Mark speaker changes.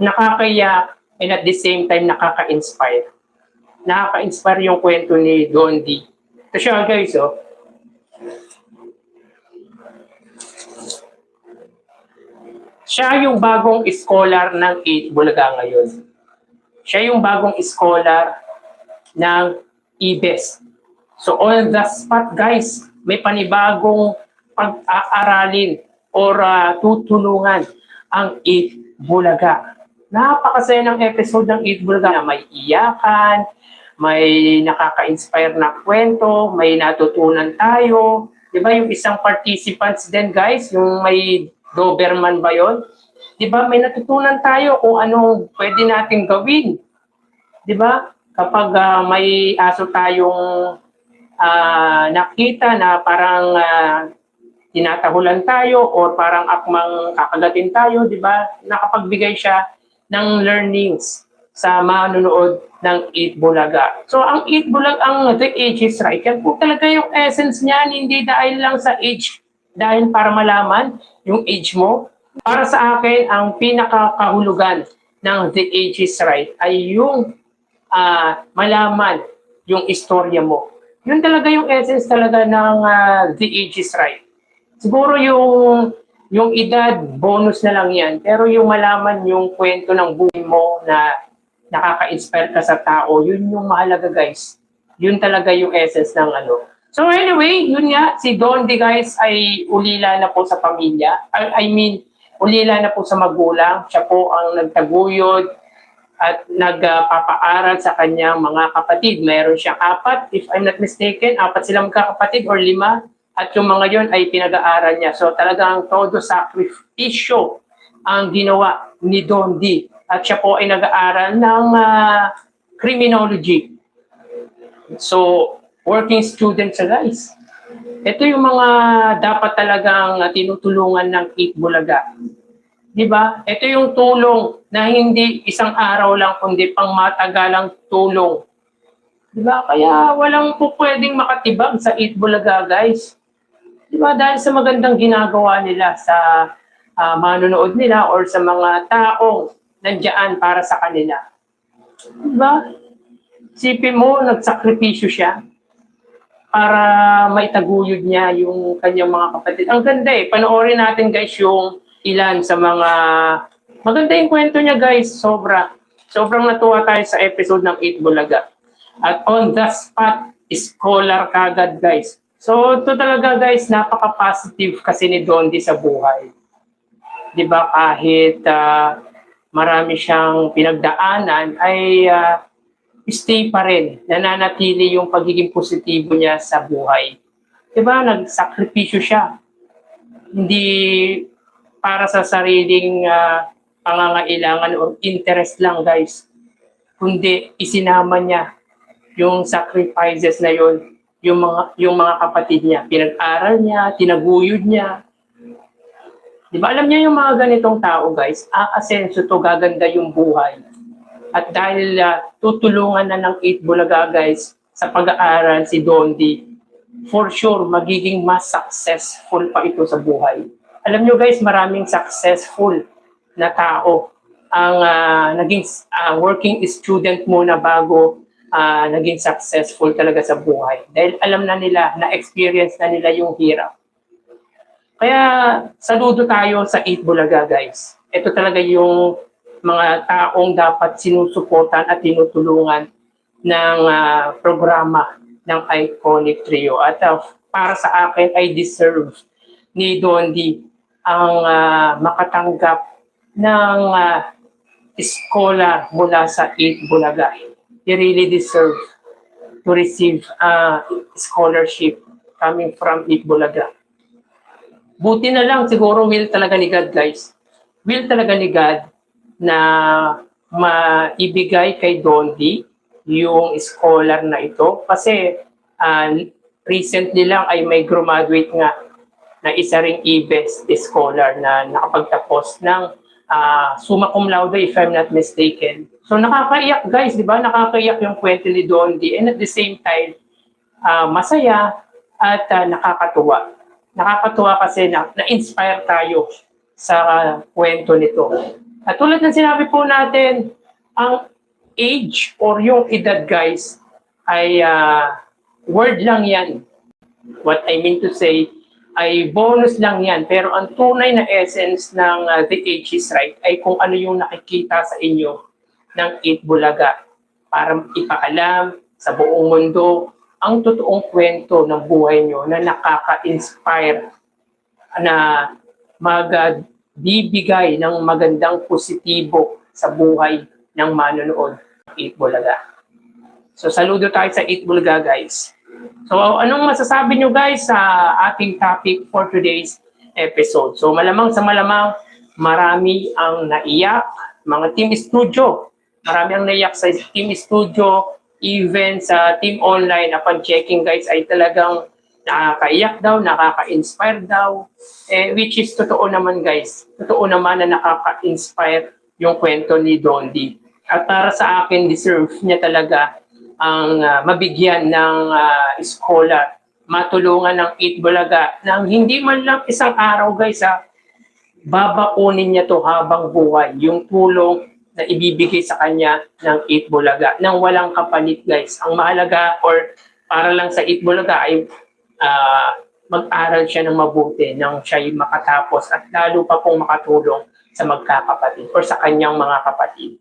Speaker 1: nakakaiyak, and at the same time nakaka-inspire. Nakaka-inspire yung kwento ni Don D. Ito siya guys, oh. Siya yung bagong scholar ng 8 Bulaga ngayon. Siya yung bagong scholar ng IBES. So on the spot guys, may panibagong pag-aaralin or tutulungan ang 8 Bulaga. Napakasaya ng episode ng 8 Bulaga na may iyakan, may nakaka-inspire na kwento, may natutunan tayo. Diba yung isang participants din guys, yung may Doberman ba yun? Diba may natutunan tayo kung anong pwede natin gawin. Diba? Kapag may aso tayong nakita na parang tinatahulan tayo or parang akmang kakagatin tayo, diba? Nakapagbigay siya ng learnings sa manunood ng 8 Bulaga. So ang 8 Bulaga, ang The Age is Right, yan po talaga yung essence niyan, hindi dahil lang sa age, dahil para malaman yung age mo. Para sa akin, ang pinakakahulugan ng The Age is Right ay yung malaman yung istorya mo. Yun talaga yung essence talaga ng The Age is Right. Siguro yung edad, bonus na lang yan. Pero yung malaman yung kwento ng buhay mo na nakaka-inspire ka sa tao, yun yung mahalaga guys. Yun talaga yung essence ng ano. So anyway, yun nga, si Don D guys ay ulila na po sa pamilya. I mean, ulila na po sa magulang. Siya po ang nagtaguyod at nagpapaaral sa kanyang mga kapatid. Meron siyang 4, if I'm not mistaken, 4 silang magkakapatid or 5. At yung mga yon ay pinag-aaral niya. So talagang todo sakripisyo ang ginawa ni Don D. At siya po ay nag-aaral ng criminology. So, working student siya guys. Ito yung mga dapat talagang tinutulungan ng 8 Bulaga. Diba? Ito yung tulong na hindi isang araw lang, kundi pang matagalang tulong. Diba? Kaya walang po pwedeng makatibag sa 8 Bulaga guys. Diba? Dahil sa magandang ginagawa nila sa manunood nila or sa mga taong nandiyan para sa kanila. Diba? Sipin mo, nagsakripisyo siya para maitaguyod niya yung kanyang mga kapatid. Ang ganda eh. Panoorin natin guys yung ilan sa mga... Maganda yung kwento niya guys. Sobrang natuwa tayo sa episode ng 8 Bulaga. At on the spot, scholar kagad guys. So ito talaga guys, napaka-positive kasi ni Don D sa buhay. Diba kahit marami siyang pinagdaanan ay stay pa rin, nananatili yung pagiging positibo niya sa buhay. Diba, nagsakripisyo siya. Hindi para sa sariling pangangailangan o interest lang guys, kundi isinama niya yung sacrifices na yun, yung mga kapatid niya. Pinag-aral niya, tinaguyod niya. Diba, alam niya yung mga ganitong tao guys, aasenso to, gaganda yung buhay. At dahil tutulungan na ng 8 Bulaga guys sa pag-aaral si Don D, for sure magiging mas successful pa ito sa buhay. Alam nyo guys, maraming successful na tao ang naging working student muna bago naging successful talaga sa buhay. Dahil alam na nila, na-experience na nila yung hirap. Kaya saludo tayo sa 8 Bulaga guys. Ito talaga yung mga taong dapat sinusuportan at tinutulungan ng programa ng Iconic Trio. At para sa akin ay deserve ni Don D ang makatanggap ng scholar mula sa 8 Bulaga. He really deserve to receive scholarship coming from 8 Bulaga. Buti na lang siguro will talaga ni God guys. Will talaga ni God na maibigay kay Don D yung scholar na ito. Kasi recently lang ay may graduate nga na isa ring IBES scholar na nakapagtapos ng summa cum laude if I'm not mistaken. So nakakaiyak guys, di ba? Nakakaiyak yung kwento ni Don D and at the same time masaya at nakakatuwa. Nakakatuwa kasi na-inspire tayo sa kwento nito. At tulad ng sinabi po natin, ang age or yung edad guys ay word lang yan. What I mean to say ay bonus lang yan. Pero ang tunay na essence ng The Age is Right ay kung ano yung nakikita sa inyo ng Eat Bulaga para ipaalam sa buong mundo ang totoong kwento ng buhay nyo na nakaka-inspire na magbibigay ng magandang positibo sa buhay ng manonood ng Eat Bulaga. So saludo tayo sa Eat Bulaga guys. So anong masasabi nyo guys sa ating topic for today's episode? So malamang sa malamang marami ang naiyak, mga team studio. Marami ang naiyak sa team studio, even sa team online. Upon checking guys ay talagang nakakaiyak daw, nakaka-inspire daw. Which is totoo naman guys. Totoo naman na nakaka-inspire yung kwento ni Dondi. At para sa akin, deserve niya talaga ang mabigyan ng scholar, matulungan ng Eat Bulaga nang hindi man lang isang araw guys babakunin niya to habang buhay yung tulong na ibibigay sa kanya ng Eat Bulaga nang walang kapalit guys. Ang mahalaga or para lang sa Eat Bulaga ay mag-aral siya ng mabuti nang siya'y makatapos at lalo pa pong makatulong sa magkakapatid or sa kanyang mga kapatid.